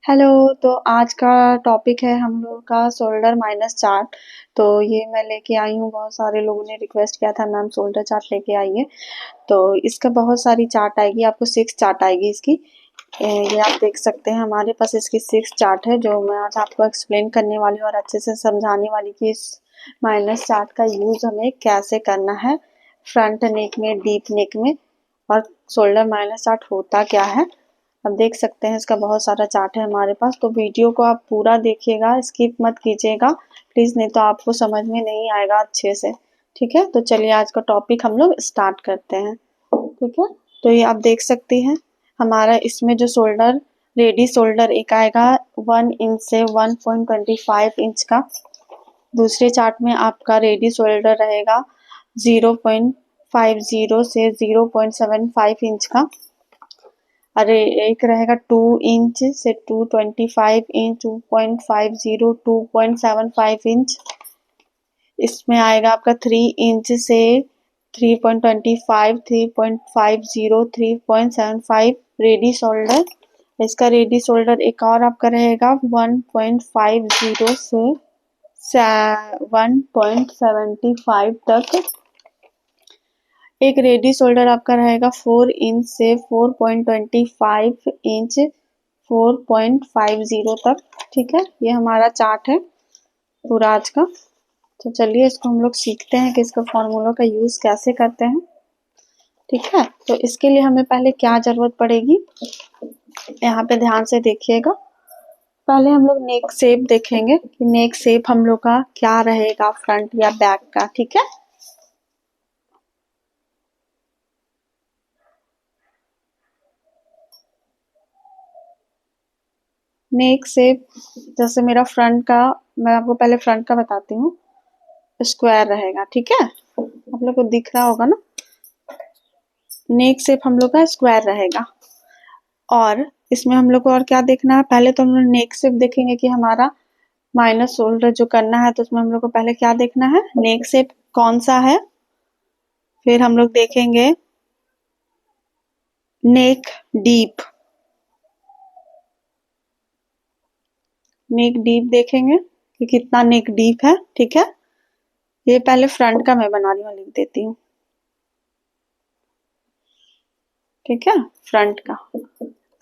Hello. तो आज का टॉपिक है हम लोग का शोल्डर माइनस चार्ट। तो ये मैं लेके आई हूँ, बहुत सारे लोगों ने रिक्वेस्ट किया था मैम शोल्डर चार्ट लेके आइए। तो इसका बहुत सारी चार्ट आएगी, आपको 6 चार्ट आएगी इसकी। ये आप देख सकते हैं, हमारे पास इसकी 6 चार्ट है जो मैं आज आपको एक्सप्लेन करने वाली हूँ और अच्छे से समझाने वाली कि इस माइनस चार्ट का यूज हमें कैसे करना है फ्रंट नेक में, डीप नेक में, और शोल्डर माइनस चार्ट होता क्या है। अब देख सकते हैं इसका बहुत सारा चार्ट है हमारे पास। तो वीडियो को आप पूरा देखिएगा, स्किप मत कीजिएगा प्लीज, नहीं तो आपको समझ में नहीं आएगा अच्छे से। ठीक है, तो चलिए आज का टॉपिक हम लोग स्टार्ट करते हैं। ठीक है, तो ये आप देख सकते हैं हमारा इसमें जो शोल्डर, रेडी शोल्डर एक आएगा 1 इंच से 1.25 इंच का। दूसरे चार्ट में आपका रेडी शोल्डर रहेगा 0.50 से 0.75 इंच का। अरे एक रहेगा 2 इंच से 2.25 इंच, 2.50, 2.75 इंच। इसमें आएगा आपका 3 इंच से 3.25, 3.50, 3.75 रेडी शोल्डर। इसका रेडी शोल्डर एक और आपका रहेगा 1.50 से 1.75 तक। एक रेडी शोल्डर आपका रहेगा 4 इंच से 4.25 इंच, 4.50 तक। ठीक है, ये हमारा चार्ट है पूरा आज का। तो चलिए इसको हम लोग सीखते हैं कि इसका फॉर्मूला का यूज कैसे करते हैं। ठीक है, तो इसके लिए हमें पहले क्या जरूरत पड़ेगी, यहाँ पे ध्यान से देखिएगा। पहले हम लोग नेक शेप देखेंगे कि नेक शेप हम लोग का क्या रहेगा, फ्रंट या बैक का। ठीक है, नेक शेप जैसे मेरा फ्रंट का, मैं आपको पहले फ्रंट का बताती हूँ। स्क्वायर रहेगा, ठीक है, आप लोग को दिख रहा होगा ना। नेक शेप हम लोग का स्क्वायर रहेगा। और इसमें हम लोग को और क्या देखना है, पहले तो हम लोग नेक शेप देखेंगे कि हमारा माइनस शोल्डर जो करना है, तो उसमें हम लोग को पहले क्या देखना है, नेक शेप कौन सा है। फिर हम लोग देखेंगे नेक डीप, नेक डीप देखेंगे कि कितना नेक डीप है। ठीक है, ये पहले फ्रंट का मैं बना रही हूँ, लिख देती हूँ। ठीक है, फ्रंट का।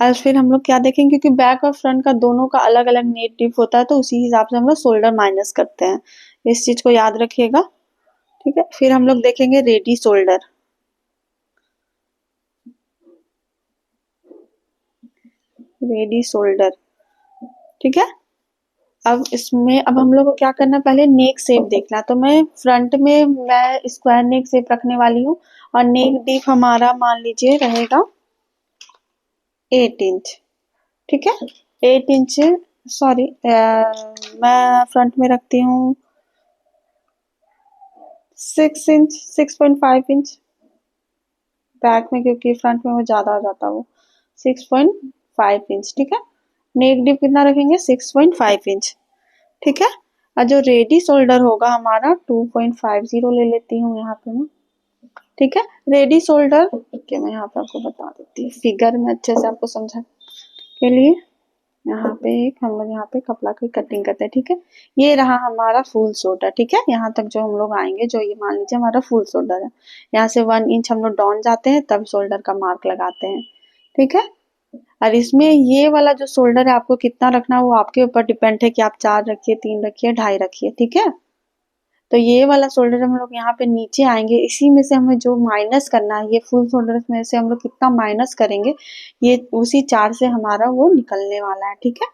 और फिर हम लोग क्या देखेंगे, क्योंकि बैक और फ्रंट का दोनों का अलग अलग नेट डिप होता है, तो उसी हिसाब से हम लोग शोल्डर माइनस करते हैं। इस चीज को याद रखिएगा। ठीक है, फिर हम लोग देखेंगे रेडी शोल्डर। रेडी शोल्डर, ठीक है। अब हम लोग को क्या करना है, पहले नेक शेप देखना। तो मैं फ्रंट में मैं स्क्वायर नेक शेप रखने वाली हूँ, और नेक डीप हमारा मान लीजिए रहेगा 8 इंच। ठीक है, 8 इंच, सॉरी मैं फ्रंट में रखती हूँ 6 इंच, 6.5 इंच बैक में, क्योंकि फ्रंट में वो ज्यादा आ जाता है, वो 6.5 इंच। ठीक है, नेक डिप कितना रखेंगे, 6.5 इंच। ठीक है, और जो रेडी शोल्डर होगा हमारा 2.50 ले लेती हूँ यहाँ पे मैं। ठीक है, रेडी शोल्डर के मैं यहाँ पे आपको बता देती हूँ फिगर में अच्छे से आपको समझा के लिए। यहाँ पे एक हम लोग यहाँ पे कपड़ा की कटिंग करते हैं। ठीक है, ये रहा हमारा फुल शोल्डर। ठीक है, यहाँ तक जो हम लोग आएंगे, जो ये मान लीजिए हमारा फुल शोल्डर है, यहाँ से 1 इंच हम लोग डाउन जाते हैं, तब शोल्डर का मार्क लगाते हैं। ठीक है, और इसमें ये वाला जो शोल्डर है आपको कितना रखना है वो आपके ऊपर डिपेंड है कि आप 4 रखिए, 3 रखिए, 2.5 रखिए। ठीक है, तो ये वाला शोल्डर हम लोग यहाँ पे नीचे आएंगे, इसी में से हमें जो माइनस करना है, ये फुल शोल्डर में से हम लोग कितना माइनस करेंगे, ये उसी 4 से हमारा वो निकलने वाला है। ठीक है,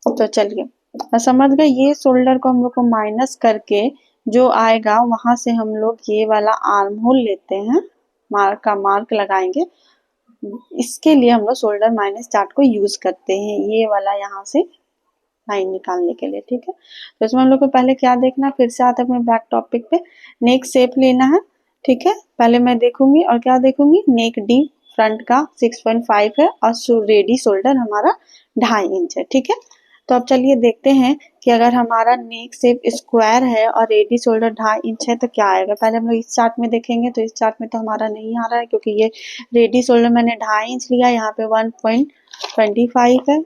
तो चलिए समझ गए। ये शोल्डर को हम लोग को माइनस करके जो आएगा, वहां से हम लोग ये वाला आर्म होल लेते हैं, मार्क लगाएंगे। इसके लिए हम लोग शोल्डर माइनस चार्ट को यूज करते हैं, ये वाला यहाँ से लाइन निकालने के लिए। ठीक है, तो इसमें हम लोग को पहले क्या देखना है, फिर से आते हैं अपने बैक टॉपिक पे। नेक शेप लेना है। ठीक है, पहले मैं देखूंगी और क्या देखूंगी, नेक डी फ्रंट का 6.5 है, और रेडी शोल्डर हमारा 2.5 इंच है। ठीक है, तो अब चलिए देखते हैं कि अगर हमारा नेक शेप स्क्वायर है और रेडी शोल्डर 2.5 इंच है तो क्या आएगा। पहले हम लोग इस चार्ट में देखेंगे, तो इस चार्ट में तो हमारा नहीं आ रहा है, क्योंकि ये रेडी शोल्डर मैंने 2.5 इंच लिया, यहाँ पे 1.25 है,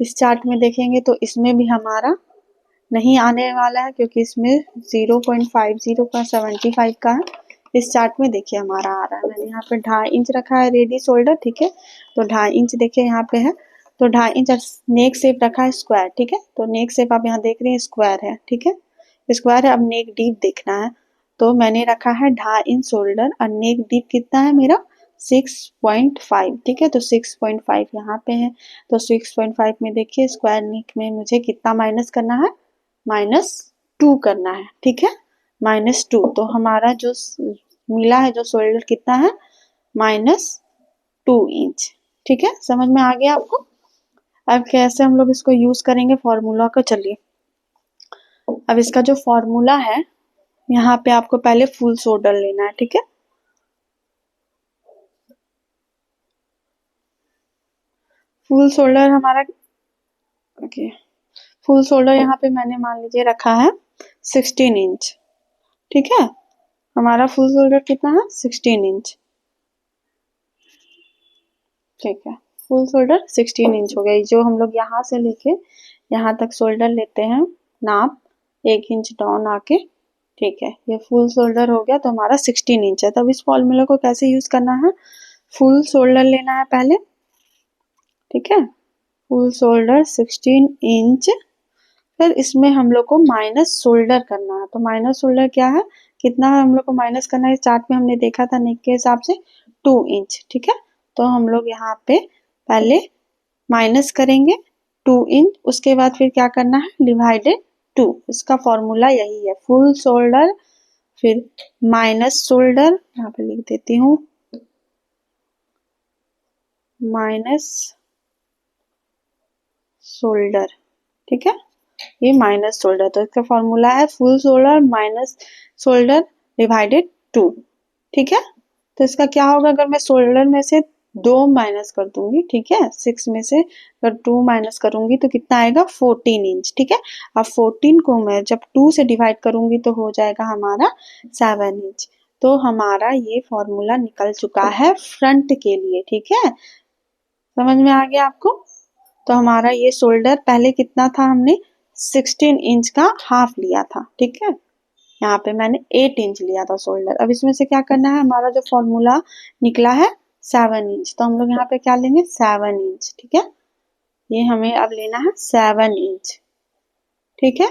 इस चार्ट में देखेंगे तो इसमें भी हमारा नहीं आने वाला है, क्योंकि इसमें 0.50 का 75 का है। इस चार्ट में देखिए हमारा आ रहा है। मैंने यहाँ पे 2.5 इंच रखा है रेडी शोल्डर, ठीक है। तो 2.5 इंच देखिए यहाँ पे है, तो 2.5 इंच नेक शेप रखा है स्क्वायर, ठीक है। तो नेक शेप आप यहाँ देख रहे हैं स्क्वायर है, ठीक है, स्क्वायर है। अब नेक डीप देखना है, तो मैंने रखा है 2.5 इंच शोल्डर और नेक डीप कितना है मेरा 6.5, ठीक है। तो 6.5 यहाँ पे है, तो 6.5 में देखिए स्क्वायर नेक में मुझे कितना माइनस करना है, -2 करना है, ठीक है, -2। तो हमारा जो मिला है जो शोल्डर कितना है, -2 इंच, ठीक है। समझ में आ गया आपको। अब कैसे हम लोग इसको यूज करेंगे फॉर्मूला का, चलिए अब इसका जो फॉर्मूला है, यहाँ पे आपको पहले फुल शोल्डर लेना है, ठीक है। फुल शोल्डर हमारा, ओके, फुल शोल्डर यहाँ पे मैंने मान लीजिए रखा है 16 इंच, ठीक है। हमारा फुल शोल्डर कितना है, 16 इंच, ठीक है। फुल शोल्डर 16 इंच हो गई। जो हम लोग यहाँ से लेके यहाँ तक शोल्डर लेते हैं नाप 1 इंच डाउन आके, ठीक है, ये फुल शोल्डर हो गया। तो हमारा 16 इंच है। तब इस फॉर्मूला को कैसे यूज करना है, फुल शोल्डर लेना है पहले, ठीक है, फुल शोल्डर 16 इंच। फिर इसमें हम लोग को माइनस शोल्डर करना है। तो माइनस शोल्डर क्या है, कितना है हम लोग को माइनस करना है, इस चार्ट में हमने देखा था नेक के हिसाब से 2 इंच, ठीक है। तो हम लोग यहाँ पे पहले माइनस करेंगे 2 इंच, उसके बाद फिर क्या करना है, डिवाइडेड 2। इसका फॉर्मूला यही है, फुल शोल्डर फिर माइनस शोल्डर, यहाँ पे लिख देती हूँ माइनस शोल्डर, ठीक है, ये माइनस शोल्डर। तो इसका फॉर्मूला है full shoulder minus shoulder divided 2, ठीक है। तो इसका क्या होगा, अगर मैं शोल्डर में से 2 माइनस कर दूंगी, ठीक है, 6 में से अगर 2 माइनस करूंगी तो कितना आएगा, 14 इंच, ठीक है। अब 14 को मैं जब 2 से डिवाइड करूंगी तो हो जाएगा हमारा 7 इंच। तो हमारा ये फॉर्मूला निकल चुका है फ्रंट के लिए, ठीक है। समझ में आ गया आपको। तो हमारा ये शोल्डर पहले कितना था, हमने 16 इंच का हाफ लिया था, ठीक है। यहाँ पे मैंने 8 इंच लिया था शोल्डर। अब इसमें से क्या करना है, हमारा जो फॉर्मूला निकला है 7 इंच, तो हम लोग यहाँ पे क्या लेंगे, 7 इंच, ठीक है। ये हमें अब लेना है 7 इंच, ठीक है।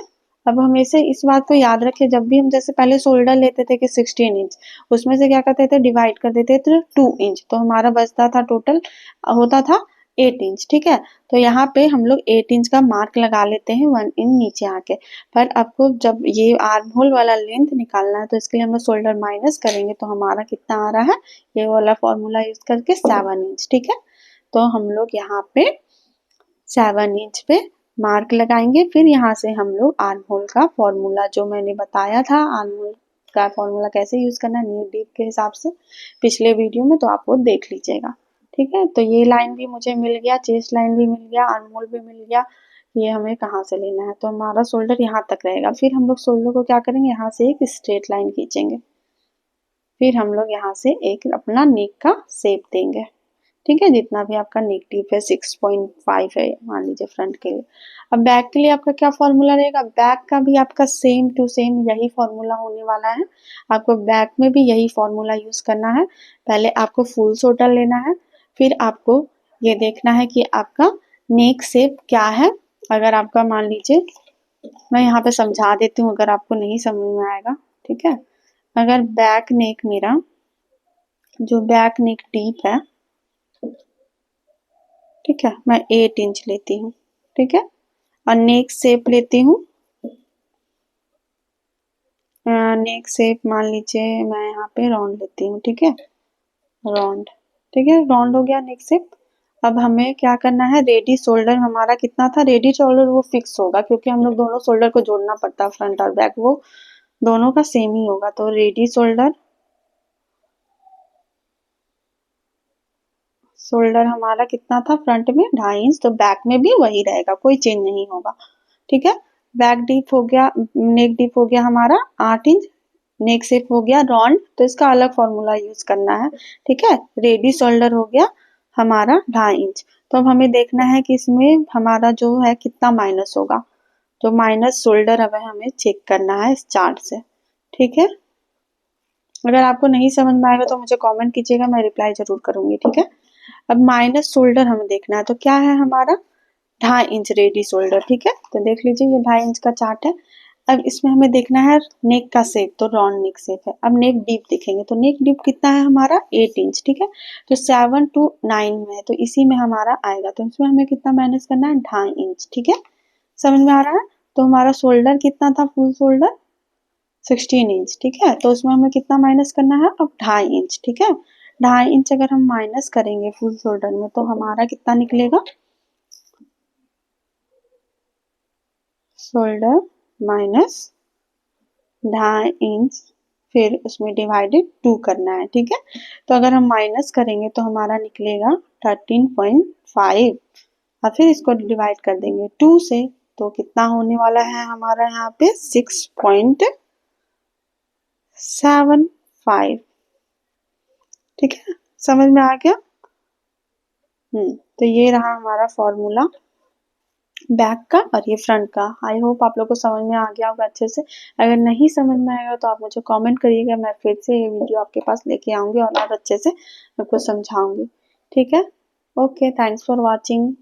अब हमेशा इस बात को याद रखें, जब भी हम जैसे पहले शोल्डर लेते थे कि 16 इंच, उसमें से क्या करते थे, डिवाइड कर देते थे 2 इंच, तो हमारा बचता था टोटल होता था 8 इंच, ठीक है। तो यहाँ पे हम लोग 8 इंच का मार्क लगा लेते हैं 1 इंच नीचे आके। पर आपको जब ये आर्म होल वाला लेंथ निकालना है तो इसके लिए हम लोग शोल्डर माइनस करेंगे, तो हमारा कितना आ रहा है, ये वाला फॉर्मूला यूज करके 7 इंच, ठीक है। तो हम लोग यहाँ पे 7 इंच पे मार्क लगाएंगे। फिर यहाँ से हम लोग आर्म होल का फॉर्मूला जो मैंने बताया था, आर्म होल का फॉर्मूला कैसे यूज करना है नी डीप के हिसाब से, पिछले वीडियो में, तो आप वो देख लीजिएगा, ठीक है। तो ये लाइन भी मुझे मिल गया, चेस्ट लाइन भी मिल गया, आर्म होल भी मिल गया। ये हमें कहाँ से लेना है, तो हमारा शोल्डर यहाँ तक रहेगा। फिर हम लोग शोल्डर को क्या करेंगे, यहाँ से एक स्ट्रेट लाइन खींचेंगे, फिर हम लोग यहाँ से एक अपना नेक का शेप देंगे, ठीक है। जितना भी आपका नेक डीप है 6.5 है मान लीजिए फ्रंट के लिए। अब बैक के लिए आपका क्या फॉर्मूला रहेगा, बैक का भी आपका सेम टू सेम यही फॉर्मूला होने वाला है। आपको बैक में भी यही फॉर्मूला यूज करना है। पहले आपको फुल शोल्डर लेना है, फिर आपको ये देखना है कि आपका नेक शेप क्या है। अगर आपका मान लीजिए, मैं यहाँ पे समझा देती हूँ अगर आपको नहीं समझ में आएगा, ठीक है। अगर बैक नेक मेरा जो बैक नेक डीप है, ठीक है, मैं 8 इंच लेती हूँ, ठीक है, और नेक शेप लेती हूँ, नेक शेप मान लीजिए मैं यहाँ पे राउंड लेती हूँ, ठीक है, राउंड, ठीक है, राउंड हो गया नेक शेप। अब हमें क्या करना है, रेडी शोल्डर हमारा कितना था, रेडी शोल्डर वो फिक्स होगा क्योंकि हम लोग दोनों शोल्डर को जोड़ना पड़ता है, फ्रंट और बैक वो दोनों का सेम ही होगा। तो रेडी शोल्डर शोल्डर हमारा कितना था, फ्रंट में 2.5 इंच, तो बैक में भी वही रहेगा, कोई चेंज नहीं होगा, ठीक है। बैक डीप हो गया, नेक डीप हो गया हमारा 8 इंच, नेक शेप हो गया राउंड, तो इसका अलग फॉर्मूला यूज करना है, ठीक है। रेडी शोल्डर हो गया हमारा 2.5 इंच, तो अब हमें देखना है कि इसमें हमारा जो है कितना माइनस होगा, जो माइनस शोल्डर हमें चेक करना है इस चार्ट से, ठीक है। अगर आपको नहीं समझ में आएगा तो मुझे कमेंट कीजिएगा, मैं रिप्लाई जरूर करूंगी, ठीक है। अब माइनस शोल्डर हमें देखना है, तो क्या है हमारा 2.5 इंच रेडी शोल्डर, ठीक है। तो देख लीजिए ये 2.5 इंच का चार्ट है। अब इसमें हमें देखना है नेक का शेप, तो राउंड नेक शेप है। अब नेक डीप देखेंगे तो नेक डीप कितना है हमारा 8 इंच, ठीक है। तो 7 to 9 में है, तो इसी में हमारा आएगा, तो इसमें हमें कितना माइनस करना है 2.5 इंच, ठीक है। समझ में आ रहा है। तो हमारा शोल्डर कितना था, फुल शोल्डर 16 इंच, ठीक है। तो उसमें हमें कितना माइनस करना है अब 2.5 इंच, ठीक है। 2.5 इंच अगर हम माइनस करेंगे फुल शोल्डर में तो हमारा कितना निकलेगा, शोल्डर माइनस 2.5 इंच, फिर उसमें डिवाइडेड 2 करना है, ठीक है। तो अगर हम माइनस करेंगे तो हमारा निकलेगा 13.5 और फिर इसको डिवाइड कर देंगे 2 से, तो कितना होने वाला है हमारा यहाँ पे 6.75, ठीक है। समझ में आ गया। तो ये रहा हमारा फॉर्मूला बैक का और ये फ्रंट का। आई होप आप लोग को समझ में आ गया होगा अच्छे से। अगर नहीं समझ में आएगा तो आप मुझे कमेंट करिएगा, मैं फिर से ये वीडियो आपके पास लेके आऊंगी और अच्छे से आपको समझाऊंगी, ठीक है। Okay, thanks for watching.